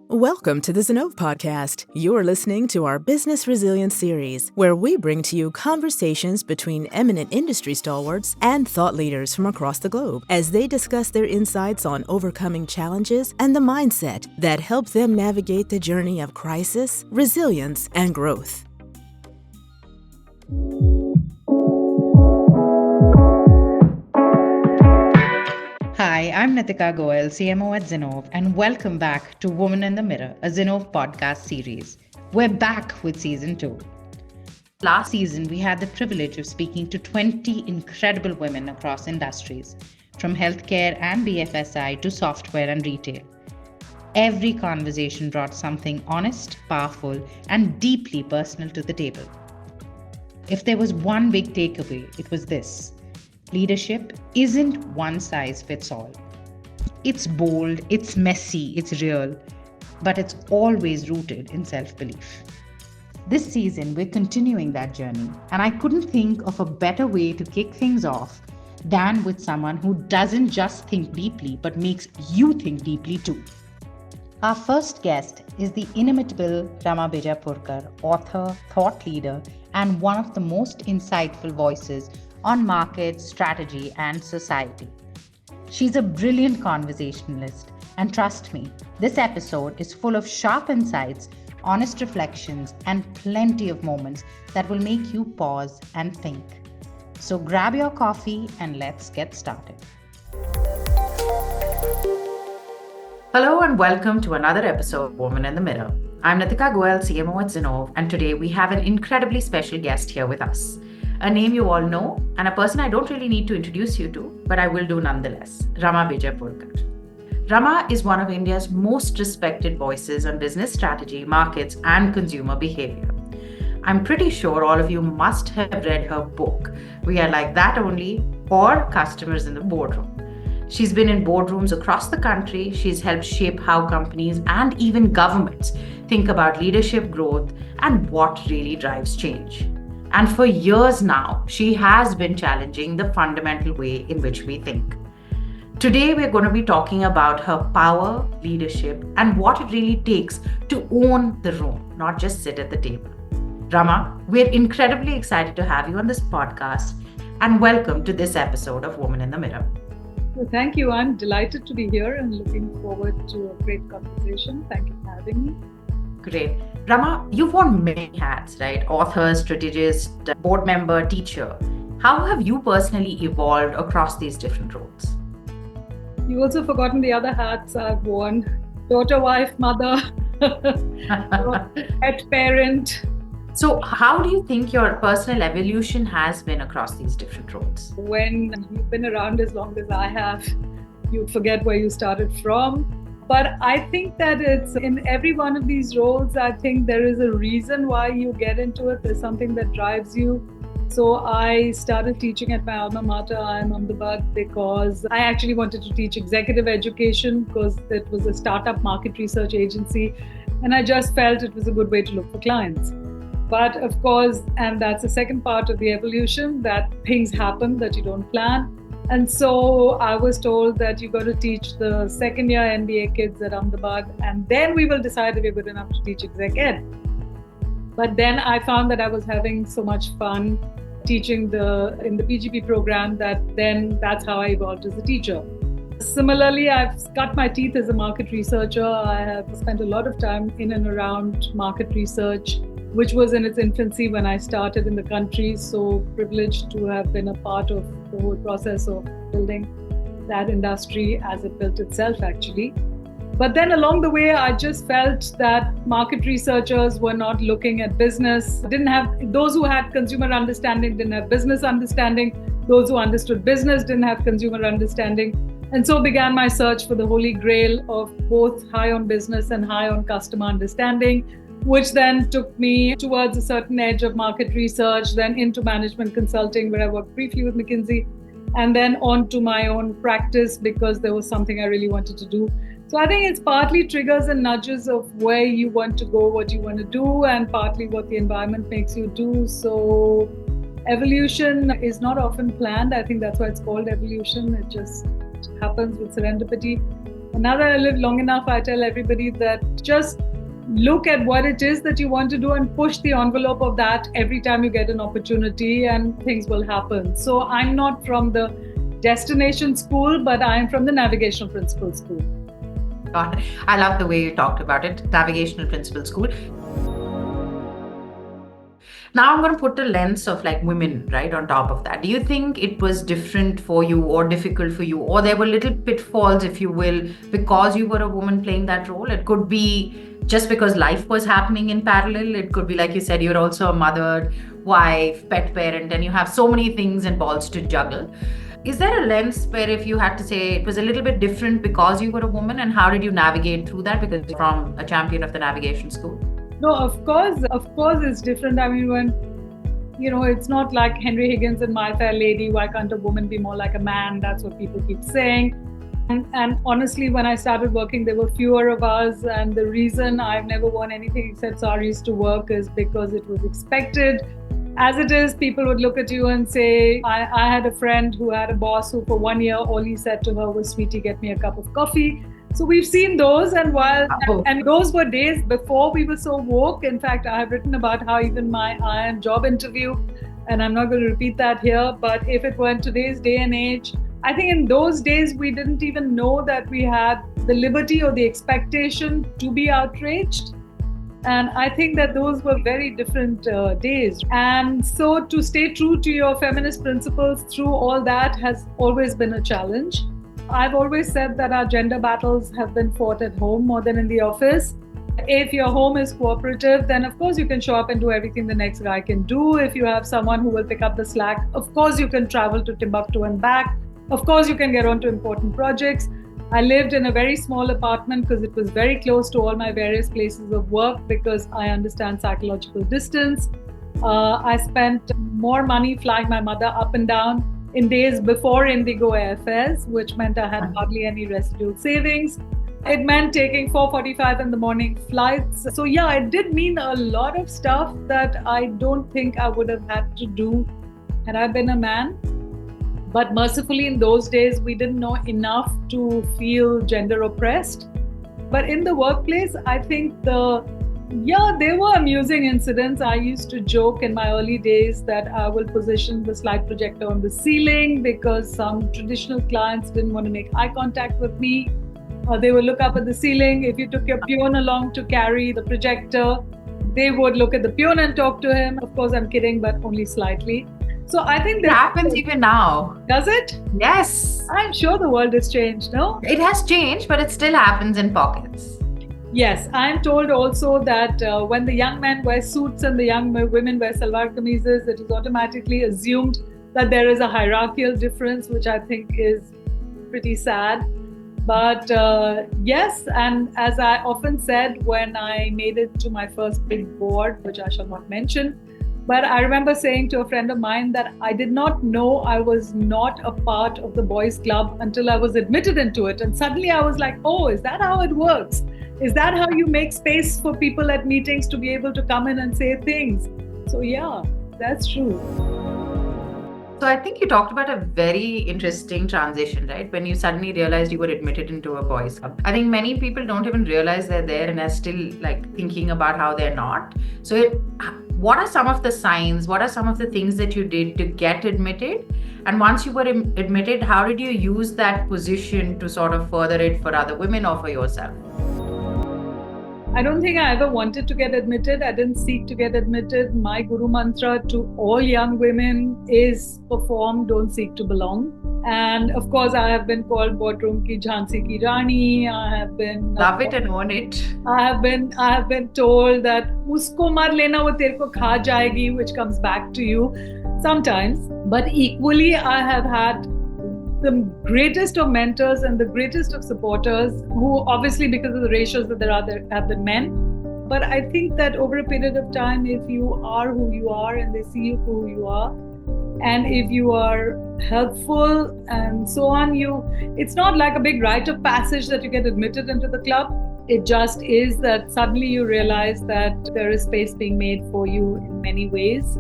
Welcome to the Zenove Podcast. You're listening to our Business Resilience series, where we bring to you conversations between eminent industry stalwarts and thought leaders from across the globe as they discuss their insights on overcoming challenges and the mindset that help them navigate the journey of crisis, resilience, and growth. Hi, I'm Nitika Goel, CMO at Zenove, and welcome back to Woman in the Mirror, a Zenove podcast series. We're back with season 2. Last season, we had the privilege of speaking to 20 incredible women across industries, from healthcare and BFSI to software and retail. Every conversation brought something honest, powerful, and deeply personal to the table. If there was one big takeaway, it was this. Leadership isn't one size fits all. It's bold, it's messy, it's real, but it's always rooted in self-belief. This season, we're continuing that journey, and I couldn't think of a better way to kick things off than with someone who doesn't just think deeply, but makes you think deeply too. Our first guest is the inimitable Rama Bijapurkar, author, thought leader, and one of the most insightful voices on markets, strategy, and society. She's a brilliant conversationalist, and trust me, this episode is full of sharp insights, honest reflections, and plenty of moments that will make you pause and think. So grab your coffee and let's get started. Hello and welcome to another episode of Woman in the Mirror. I'm Nitika Goel, CMO at Zenove, and today we have an incredibly special guest here with us. A name you all know, and a person I don't really need to introduce you to, but I will do nonetheless, Rama Bijapurkar. Rama is one of India's most respected voices on business strategy, markets, and consumer behavior. I'm pretty sure all of you must have read her book, We Are Like That Only, or Customers in the Boardroom. She's been in boardrooms across the country. She's helped shape how companies and even governments think about leadership growth and what really drives change. And for years now, she has been challenging the fundamental way in which we think. Today, we're going to be talking about her power, leadership, and what it really takes to own the room, not just sit at the table. Rama, we're incredibly excited to have you on this podcast, and welcome to this episode of Woman in the Mirror. Well, thank you. I'm delighted to be here and looking forward to a great conversation. Thank you for having me. Great. Rama, you've worn many hats, right? Author, strategist, board member, teacher. How have you personally evolved across these different roles? You've also forgotten the other hats I've worn. Daughter, wife, mother, pet parent. So how do you think your personal evolution has been across these different roles? When you've been around as long as I have, you forget where you started from. But I think that it's in every one of these roles, I think there is a reason why you get into it. There's something that drives you. So I started teaching at my alma mater, IIM Ahmedabad, because I actually wanted to teach executive education because it was a startup market research agency. And I just felt it was a good way to look for clients. But of course, and that's the second part of the evolution, that things happen that you don't plan. And so I was told that you got to teach the second year MBA kids at Ahmedabad, and then we will decide if you're good enough to teach exec ed. But then I found that I was having so much fun teaching in the PGP program that then that's how I evolved as a teacher. Similarly, I've cut my teeth as a market researcher. I have spent a lot of time in and around market research, which was in its infancy when I started in the country. So privileged to have been a part of the whole process of building that industry as it built itself, actually. But then along the way, I just felt that market researchers were not looking at business, those who had consumer understanding didn't have business understanding. Those who understood business didn't have consumer understanding. And so began my search for the holy grail of both high on business and high on customer understanding, which then took me towards a certain edge of market research, then into management consulting, where I worked briefly with McKinsey, and then on to my own practice because there was something I really wanted to do. So I think it's partly triggers and nudges of where you want to go, what you want to do, and partly what the environment makes you do. So evolution is not often planned. I think that's why it's called evolution. It just happens with serendipity. now that I live long enough, I tell everybody that just look at what it is that you want to do and push the envelope of that every time you get an opportunity, and things will happen. So I'm not from the destination school, but I'm from the navigational principle school. Got it. I love the way you talked about it, navigational principle school. Now I'm going to put the lens of like women right on top of that. Do you think it was different for you or difficult for you, or there were little pitfalls, if you will, because you were a woman playing that role? It could be just because life was happening in parallel. It could be, like you said, you're also a mother, wife, pet parent, and you have so many things and balls to juggle. Is there a lens where if you had to say it was a little bit different because you were a woman, and how did you navigate through that? Because you're from a champion of the navigation school. No, of course it's different. I mean, when, it's not like Henry Higgins and My Fair Lady, why can't a woman be more like a man? That's what people keep saying. And honestly, when I started working, there were fewer of us. And the reason I've never worn anything except saris to work is because it was expected. As it is, people would look at you and say, I had a friend who had a boss who for 1 year, all he said to her was, "Sweetie, get me a cup of coffee." So we've seen those, and those were days before we were so woke. In fact, I have written about how even my IIM job interview, and I'm not going to repeat that here, but if it were in today's day and age, I think in those days we didn't even know that we had the liberty or the expectation to be outraged. And I think that those were very different days. And so to stay true to your feminist principles through all that has always been a challenge. I've always said that our gender battles have been fought at home more than in the office. If your home is cooperative, then of course you can show up and do everything the next guy can do. If you have someone who will pick up the slack, of course you can travel to Timbuktu and back. Of course you can get onto important projects. I lived in a very small apartment because it was very close to all my various places of work, because I understand psychological distance. I spent more money flying my mother up and down in days before Indigo airfares, which meant I had hardly any residual savings. It meant taking 4:45 in the morning flights. So yeah, it did mean a lot of stuff that I don't think I would have had to do had I been a man. But mercifully, in those days, we didn't know enough to feel gender oppressed. But in the workplace, I think there were amusing incidents. I used to joke in my early days that I will position the slide projector on the ceiling because some traditional clients didn't want to make eye contact with me. They would look up at the ceiling. If you took your peon along to carry the projector, they would look at the peon and talk to him. Of course, I'm kidding, but only slightly. So I think that happens even now. Does it? Yes. I'm sure the world has changed, no? It has changed, but it still happens in pockets. Yes, I'm told also that when the young men wear suits and the young women wear salwar kameezes, it is automatically assumed that there is a hierarchical difference, which I think is pretty sad. But yes, and as I often said when I made it to my first big board, which I shall not mention, but I remember saying to a friend of mine that I did not know I was not a part of the boys' club until I was admitted into it. And suddenly I was like, oh, is that how it works? Is that how you make space for people at meetings to be able to come in and say things? So yeah, that's true. So I think you talked about a very interesting transition, right? When you suddenly realized you were admitted into a boys' club. I think many people don't even realize they're there and are still like thinking about how they're not. So what are some of the signs? What are some of the things that you did to get admitted? And once you were admitted, how did you use that position to sort of further it for other women or for yourself? I don't think I ever wanted to get admitted. I didn't seek to get admitted. My guru mantra to all young women is perform, don't seek to belong. And of course, I have been called boardroom ki Jhansi ki Rani. I have been love it and own it. I have been told that usko mar lena, wo tere ko kha jayegi, which comes back to you sometimes. But equally, I have had the greatest of mentors and the greatest of supporters who obviously because of the ratios that there are, there have been men. But I think that over a period of time, if you are who you are and they see you for who you are, and if you are helpful and so on, it's not like a big rite of passage that you get admitted into the club. It just is that suddenly you realize that there is space being made for you in many ways.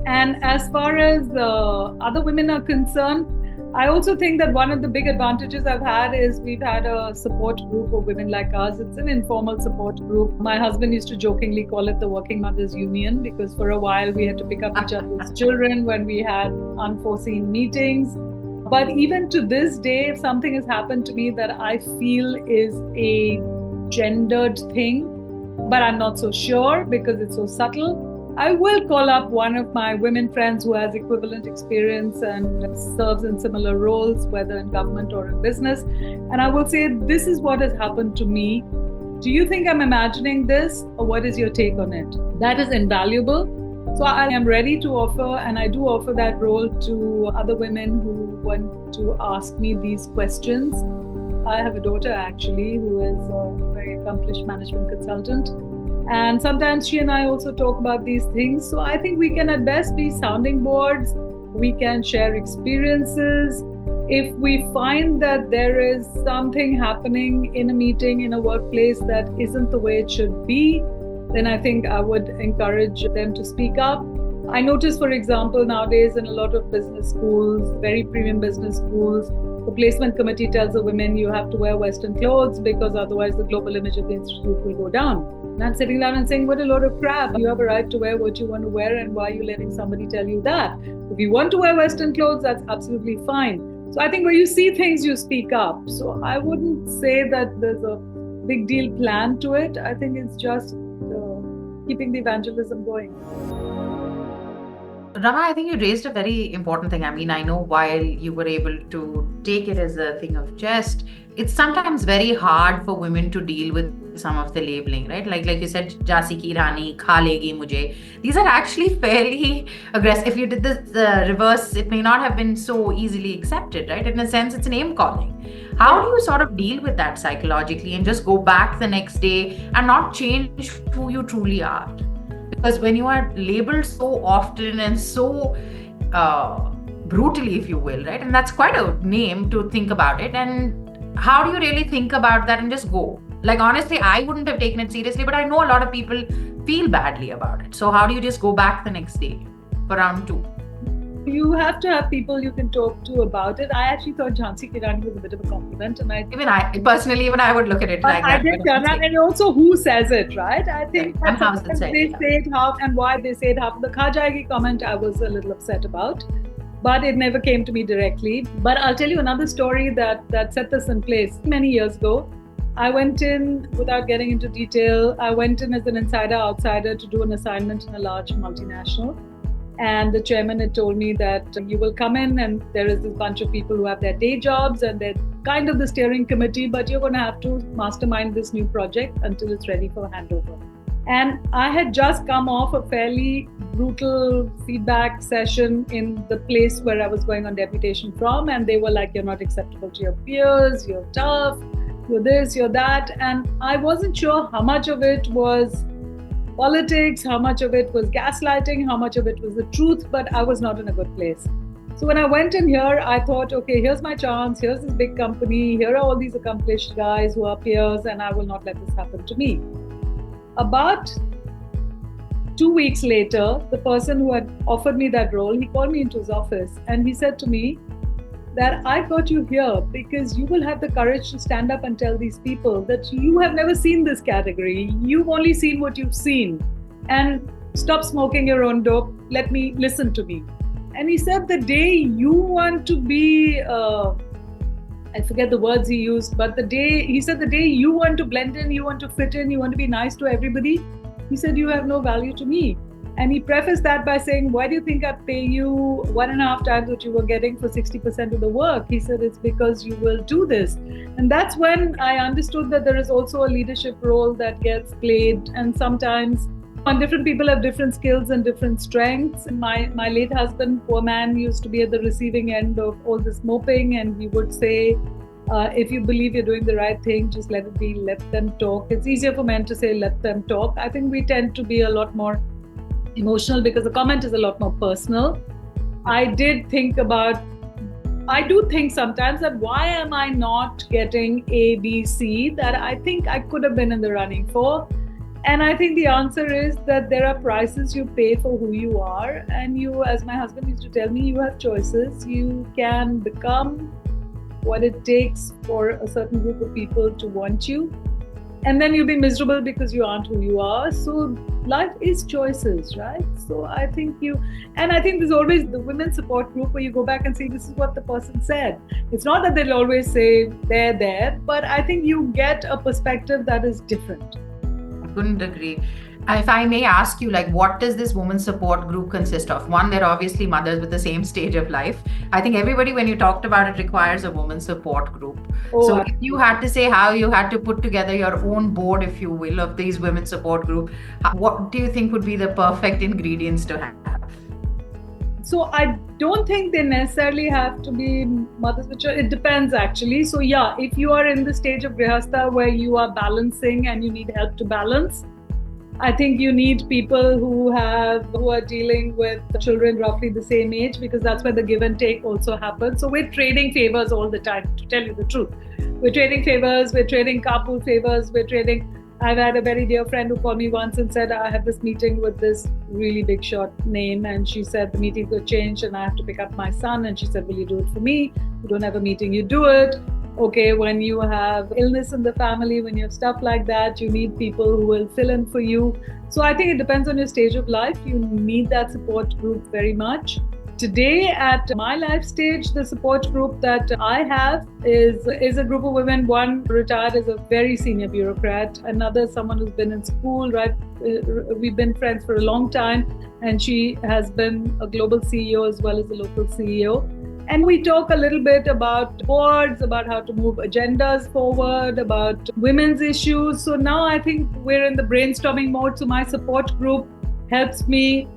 And as far as other women are concerned, I also think that one of the big advantages I've had is we've had a support group of women like us. It's an informal support group. My husband used to jokingly call it the Working Mothers Union because for a while we had to pick up each other's children when we had unforeseen meetings. But even to this day, if something has happened to me that I feel is a gendered thing, but I'm not so sure because it's so subtle, I will call up one of my women friends who has equivalent experience and serves in similar roles, whether in government or in business. And I will say, this is what has happened to me. Do you think I'm imagining this, or what is your take on it? That is invaluable. So I am ready to offer, and I do offer that role to other women who want to ask me these questions. I have a daughter actually who is a very accomplished management consultant. And sometimes she and I also talk about these things. So I think we can at best be sounding boards. We can share experiences. If we find that there is something happening in a meeting, in a workplace that isn't the way it should be, then I think I would encourage them to speak up. I notice, for example, nowadays in a lot of business schools, very premium business schools, the placement committee tells the women you have to wear Western clothes because otherwise the global image of the institute will go down. And I'm sitting down and saying, what a load of crap. You have a right to wear what you want to wear, and why are you letting somebody tell you that? If you want to wear Western clothes, that's absolutely fine. So I think where you see things, you speak up. So I wouldn't say that there's a big deal plan to it. I think it's just keeping the evangelism going. Rama, I think you raised a very important thing. I mean, I know while you were able to take it as a thing of jest, it's sometimes very hard for women to deal with some of the labeling, right? Like you said, Jhansi ki Rani, kha legi mujhe. These are actually fairly aggressive. If you did the reverse, it may not have been so easily accepted, right? In a sense, it's name calling. How do you sort of deal with that psychologically and just go back the next day and not change who you truly are? Because when you are labeled so often and so brutally, if you will, right? And that's quite a name to think about it. And how do you really think about that and just go? Like, honestly, I wouldn't have taken it seriously, but I know a lot of people feel badly about it. So how do you just go back the next day for round 2? You have to have people you can talk to about it. I actually thought Jhansi ki Rani was a bit of a compliment, and I personally would look at it like that. I did, and also who says it, right? I think and how they say it, how and why they say it. How the "kha jayegi" comment I was a little upset about, but it never came to me directly. But I'll tell you another story that set this in place. Many years ago, I went in, without getting into detail, I went in as an insider-outsider to do an assignment in a large multinational. And the chairman had told me that you will come in and there is this bunch of people who have their day jobs and they're kind of the steering committee, but you're going to have to mastermind this new project until it's ready for handover. And I had just come off a fairly brutal feedback session in the place where I was going on deputation from. And they were like, you're not acceptable to your peers, you're tough, you're this, you're that. And I wasn't sure how much of it was politics, how much of it was gaslighting, how much of it was the truth, but I was not in a good place. So when I went in here, I thought, okay, here's my chance, here's this big company, here are all these accomplished guys who are peers, and I will not let this happen to me. About 2 weeks later, the person who had offered me that role, he called me into his office and he said to me that I got you here because you will have the courage to stand up and tell these people that you have never seen this category. You've only seen what you've seen. And stop smoking your own dope. Listen to me. And he said the day you want to be, I forget the words he used, but the day you want to blend in, you want to fit in, you want to be nice to everybody, he said, you have no value to me. And he prefaced that by saying, why do you think I pay you 1.5 times what you were getting for 60% of the work? He said, it's because you will do this. And that's when I understood that there is also a leadership role that gets played. And sometimes different people have different skills and different strengths. My late husband, poor man, used to be at the receiving end of all this moping. And he would say, if you believe you're doing the right thing, just let it be, let them talk. It's easier for men to say, let them talk. I think we tend to be a lot more emotional because the comment is a lot more personal. I do think sometimes that why am I not getting A, B, C that I think I could have been in the running for? And I think the answer is that there are prices you pay for who you are. And you, as my husband used to tell me, you have choices. You can become what it takes for a certain group of people to want you. And then you'll be miserable because you aren't who you are. So life is choices, right? So I think there's always the women's support group where you go back and say, this is what the person said. It's not that they'll always say they're there, but I think you get a perspective that is different. Couldn't agree. If I may ask you, like, what does this women's support group consist of? One, they're obviously mothers with the same stage of life. I think everybody, when you talked about it, requires a women's support group. So if you had to say how you had to put together your own board, if you will, of these women's support group, what do you think would be the perfect ingredients to have? So I don't think they necessarily have to be mothers, it depends actually. So yeah, if you are in the stage of grihastha where you are balancing and you need help to balance, I think you need people who are dealing with children roughly the same age, because that's where the give and take also happens. So we're trading favors all the time, to tell you the truth. We're trading favors, we're trading carpool favors, I've had a very dear friend who called me once and said, I have this meeting with this really big shot name. And she said, the meeting will change and I have to pick up my son. And she said, will you do it for me? You don't have a meeting, you do it. Okay, when you have illness in the family, when you have stuff like that, you need people who will fill in for you. So I think it depends on your stage of life. You need that support group very much. Today, at my life stage, the support group that I have is a group of women. One retired as a very senior bureaucrat, another someone who's been in school, right? We've been friends for a long time, and she has been a global CEO as well as a local CEO. And we talk a little bit about boards, about how to move agendas forward, about women's issues. So now I think we're in the brainstorming mode. So my support group helps me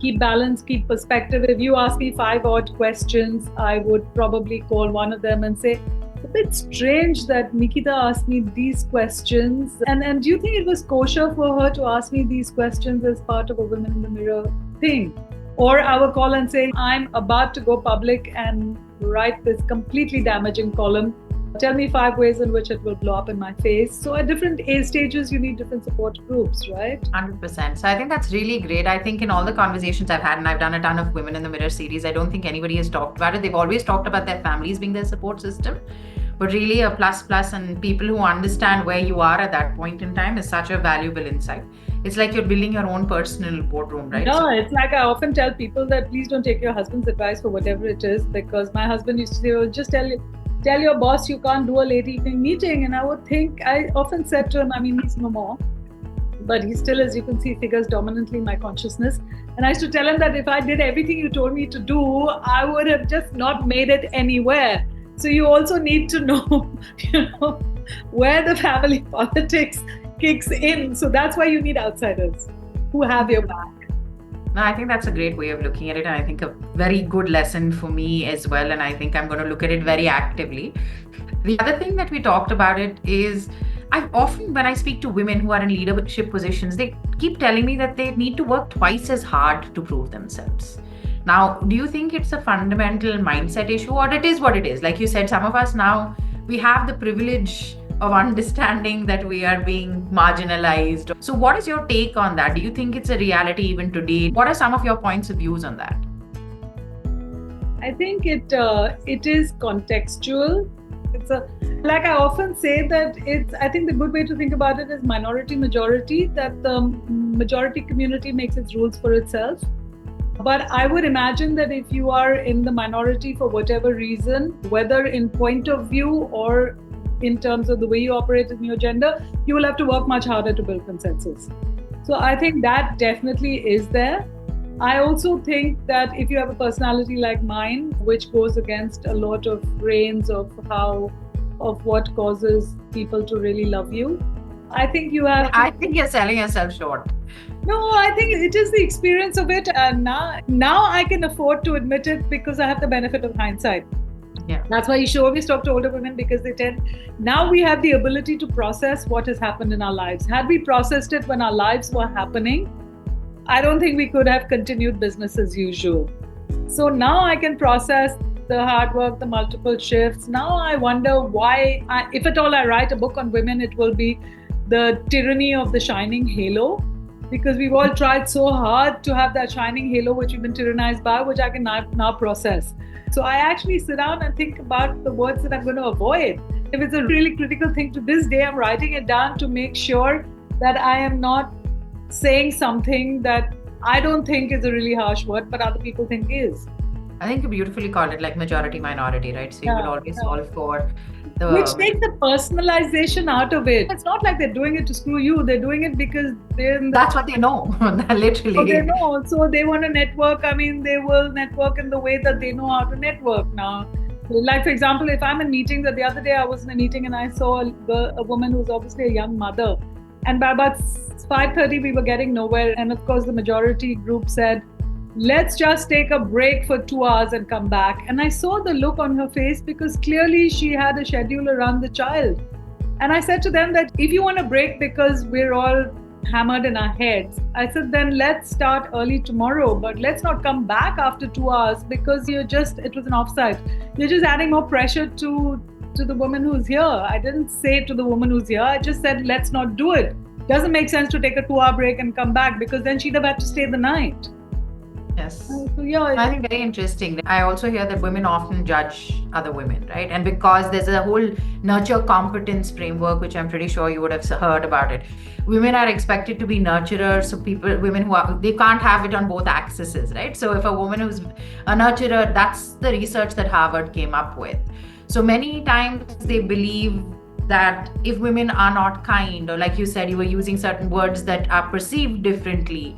keep balance, keep perspective. If you ask me 5 odd questions, I would probably call one of them and say, it's a bit strange that Nikita asked me these questions. And do you think it was kosher for her to ask me these questions as part of a Women in the Mirror thing? Or I will call and say, I'm about to go public and write this completely damaging column. Tell me 5 ways in which it will blow up in my face. So at different age stages, you need different support groups, right? 100%. So I think that's really great. I think in all the conversations I've had, and I've done a ton of Women in the Mirror series, I don't think anybody has talked about it. They've always talked about their families being their support system. But really a plus and people who understand where you are at that point in time is such a valuable insight. It's like you're building your own personal boardroom, right? No, it's like I often tell people that please don't take your husband's advice for whatever it is, because my husband used to say, well, just tell your boss you can't do a late evening meeting. And I often said to him, I mean, he's no more, but he still, as you can see, figures dominantly in my consciousness. And I used to tell him that if I did everything you told me to do, I would have just not made it anywhere. So you also need to know, where the family politics kicks in. So that's why you need outsiders who have your back. No, I think that's a great way of looking at it. And I think a very good lesson for me as well. And I think I'm going to look at it very actively. The other thing that we talked about it is, I often, when I speak to women who are in leadership positions, they keep telling me that they need to work twice as hard to prove themselves. Now, do you think it's a fundamental mindset issue, or it is what it is? Like you said, some of us now, we have the privilege of understanding that we are being marginalized. So what is your take on that? Do you think it's a reality even today? What are some of your points of views on that? I think it is contextual. Like I often say that I think the good way to think about it is minority majority, that the majority community makes its rules for itself. But I would imagine that if you are in the minority for whatever reason, whether in point of view or in terms of the way you operate in your gender, you will have to work much harder to build consensus. So I think that definitely is there. I also think that if you have a personality like mine, which goes against a lot of grains of what causes people to really love you, I think I think you're selling yourself short. No, I think it is the experience of it. And now I can afford to admit it because I have the benefit of hindsight. Yeah. That's why you should always talk to older women, because now we have the ability to process what has happened in our lives. Had we processed it when our lives were happening, I don't think we could have continued business as usual. So now I can process the hard work, the multiple shifts. Now I wonder why, if at all I write a book on women, it will be the tyranny of the shining halo, because we've all tried so hard to have that shining halo which we've been tyrannized by, which I can now process. So I actually sit down and think about the words that I'm going to avoid. If it's a really critical thing, to this day, I'm writing it down to make sure that I am not saying something that I don't think is a really harsh word, but other people think is. I think you beautifully called it like majority minority, right? So you will always solve for the... Which takes the personalization out of it. It's not like they're doing it to screw you. They're doing it because that's what they know, literally. So they know. So they want to network. I mean, they will network in the way that they know how to network now. Like, for example, if I'm in meetings, the other day I was in a meeting and I saw a woman who's obviously a young mother. And by about 5:30, we were getting nowhere. And of course, the majority group said, let's just take a break for 2 hours and come back. And I saw the look on her face because clearly she had a schedule around the child. And I said to them that if you want a break because we're all hammered in our heads, I said, then let's start early tomorrow, but let's not come back after 2 hours because it was an offsite. You're just adding more pressure to the woman who's here. I didn't say to the woman who's here, I just said, let's not do it. Doesn't make sense to take a 2-hour break and come back because then she'd have had to stay the night. Yes. So, yeah, I think very interesting. I also hear that women often judge other women, right? And because there's a whole nurture competence framework, which I'm pretty sure you would have heard about it. Women are expected to be nurturers. So women they can't have it on both axes, right? So if a woman who's a nurturer, that's the research that Harvard came up with. So many times they believe that if women are not kind, or like you said, you were using certain words that are perceived differently.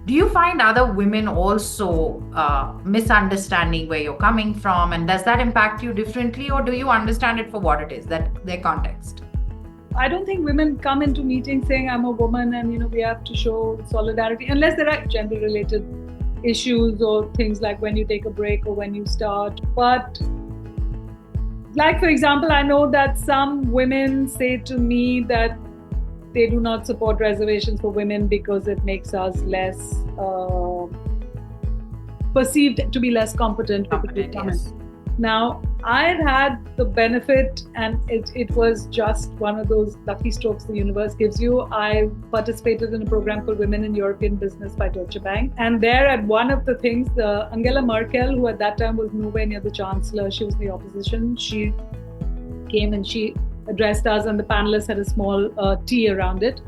Do you find other women also misunderstanding where you're coming from? And does that impact you differently, or do you understand it for what it is, that their context? I don't think women come into meetings saying I'm a woman and we have to show solidarity, unless there are gender related issues or things like when you take a break or when you start. But like, for example, I know that some women say to me that they do not support reservations for women because it makes us less perceived to be less competent. Yes. Now, I've had the benefit, and it was just one of those lucky strokes the universe gives you. I participated in a program called Women in European Business by Deutsche Bank. And there at one of the things, Angela Merkel, who at that time was nowhere near the chancellor, she was in the opposition, she came and she addressed us, and the panelists had a small tea around it.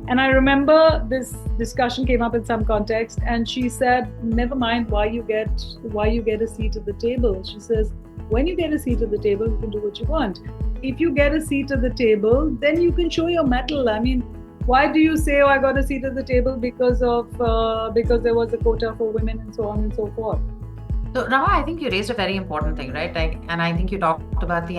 And I remember this discussion came up in some context, and she said, never mind why you get a seat at the table. She says, when you get a seat at the table, you can do what you want. If you get a seat at the table, then you can show your mettle. I mean, why do you say, oh, I got a seat at the table because there was a quota for women and so on and so forth? So, Rama, I think you raised a very important thing, right? And I think you talked about the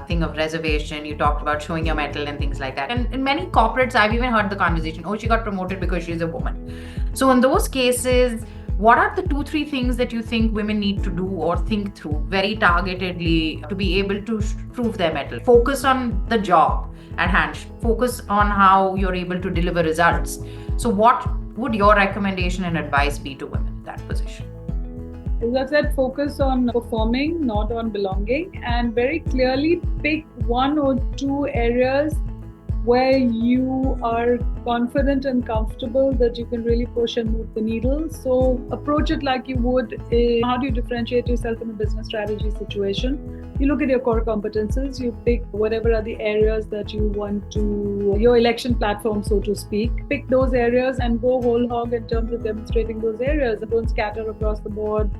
thing of reservation, you talked about showing your mettle and things like that. And in many corporates, I've even heard the conversation, oh, she got promoted because she's a woman. So in those cases, what are the 2-3 things that you think women need to do or think through very targetedly to be able to prove their mettle? Focus on the job at hand, focus on how you're able to deliver results. So what would your recommendation and advice be to women in that position? As I said, focus on performing, not on belonging, and very clearly pick 1 or 2 areas where you are confident and comfortable that you can really push and move the needle. So approach it like you would how do you differentiate yourself in a business strategy situation? You look at your core competences, you pick whatever are the areas that you want to, your election platform, so to speak. Pick those areas and go whole hog in terms of demonstrating those areas. Don't scatter across the board.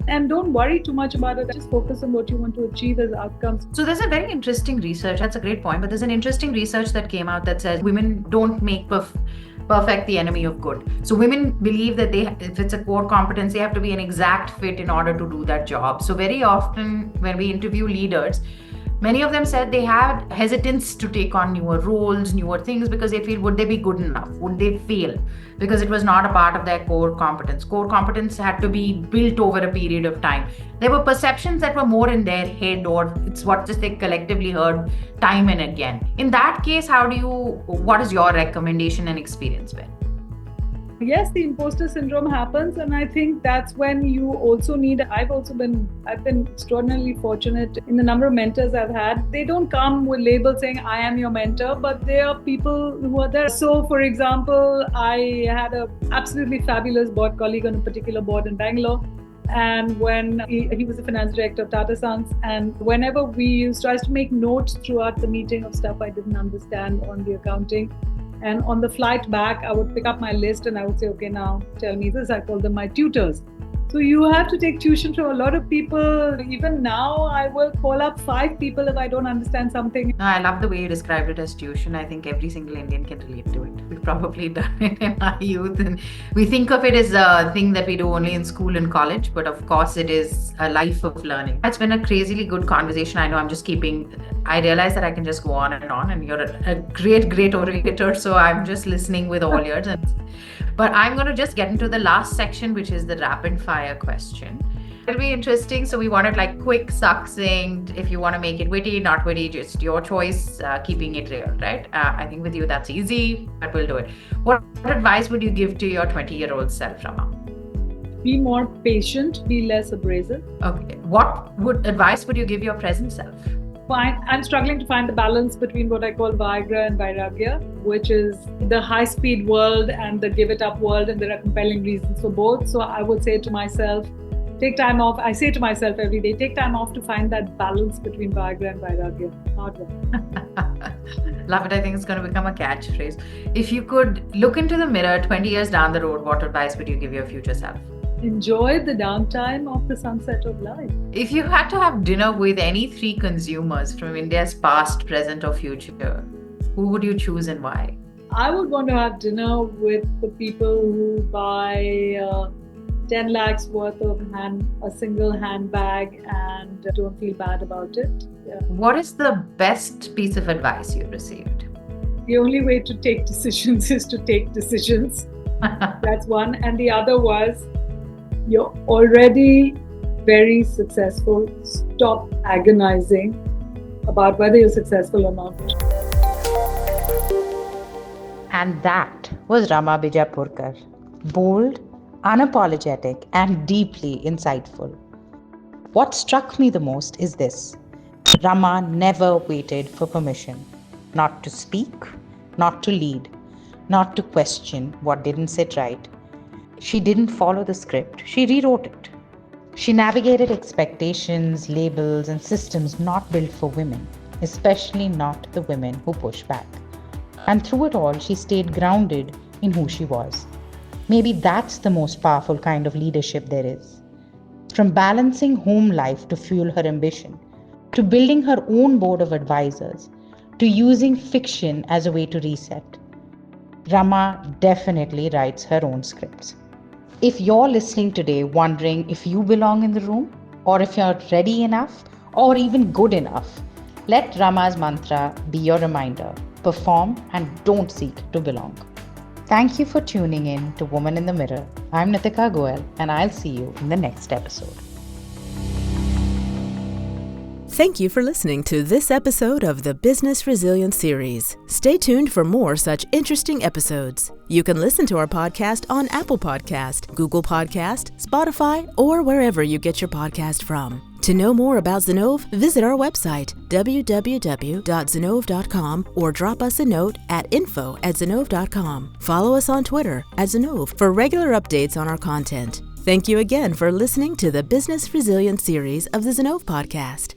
And don't worry too much about it. Just focus on what you want to achieve as outcomes. So there's a very interesting research. That's a great point. But there's an interesting research that came out that says women don't make perfect the enemy of good. So women believe that if it's a core competence, they have to be an exact fit in order to do that job. So very often when we interview leaders, many of them said they had hesitance to take on newer roles, newer things, because they feel, would they be good enough? Would they fail? Because it was not a part of their core competence. Core competence had to be built over a period of time. There were perceptions that were more in their head, or it's what just they collectively heard time and again. In that case, what is your recommendation and experience been? yes, the imposter syndrome happens, and I think that's when you also need. I've been extraordinarily fortunate in the number of mentors I've had. They don't come with labels saying I am your mentor, but they are people who are there. So, for example, I had a absolutely fabulous board colleague on a particular board in Bangalore. And when he was the finance director of Tata Sons, and whenever we used to make notes throughout the meeting of stuff I didn't understand on the accounting. And on the flight back, I would pick up my list and I would say, okay, now tell me this. I call them my tutors. So you have to take tuition from a lot of people. Even now, I will call up 5 people if I don't understand something. No, I love the way you described it as tuition. I think every single Indian can relate to it. We've probably done it in our youth, and we think of it as a thing that we do only in school and college, but of course it is a life of learning. It's been a crazily good conversation. I know I realize that I can just go on, and you're a great orator, so I'm just listening with all ears. But I'm going to just get into the last section, which is the rapid fire question. It'll be interesting. So we wanted like quick, succinct. If you want to make it witty, not witty, just your choice, keeping it real, right? I think with you, that's easy, but we'll do it. What advice would you give to your 20-year-old self, Rama? Be more patient, be less abrasive. Okay. What advice would you give your present self? I'm struggling to find the balance between what I call Viagra and Vairagya, which is the high-speed world and the give-it-up world, and there are compelling reasons for both. So I would say to myself, take time off. I say to myself every day, take time off to find that balance between Viagra and Vairagya. Hard work. Love it. I think it's going to become a catchphrase. If you could look into the mirror 20 years down the road, what advice would you give your future self? Enjoy the downtime of the sunset of life. If you had to have dinner with any 3 consumers from India's past, present, or future, who would you choose and why? I would want to have dinner with the people who buy 10 lakhs worth of a single handbag and don't feel bad about it. Yeah. What is the best piece of advice you've received? The only way to take decisions is to take decisions. That's one. And the other was, you're already very successful. Stop agonizing about whether you're successful or not. And that was Rama Bijapurkar. Bold, unapologetic, and deeply insightful. What struck me the most is this. Rama never waited for permission. Not to speak, not to lead, not to question what didn't sit right. She didn't follow the script, she rewrote it. She navigated expectations, labels, and systems not built for women, especially not the women who push back. And through it all, she stayed grounded in who she was. Maybe that's the most powerful kind of leadership there is. From balancing home life to fuel her ambition, to building her own board of advisors, to using fiction as a way to reset, Rama definitely writes her own scripts. If you're listening today wondering if you belong in the room, or if you're ready enough, or even good enough, let Rama's mantra be your reminder. Perform and don't seek to belong. Thank you for tuning in to Woman in the Mirror. I'm Nitika Goel, and I'll see you in the next episode. Thank you for listening to this episode of the Business Resilience Series. Stay tuned for more such interesting episodes. You can listen to our podcast on Apple Podcast, Google Podcast, Spotify, or wherever you get your podcast from. To know more about Zinnov, visit our website, www.zinnov.com, or drop us a note at info@zinnov.com. Follow us on Twitter @Zinnov for regular updates on our content. Thank you again for listening to the Business Resilience Series of the Zinnov Podcast.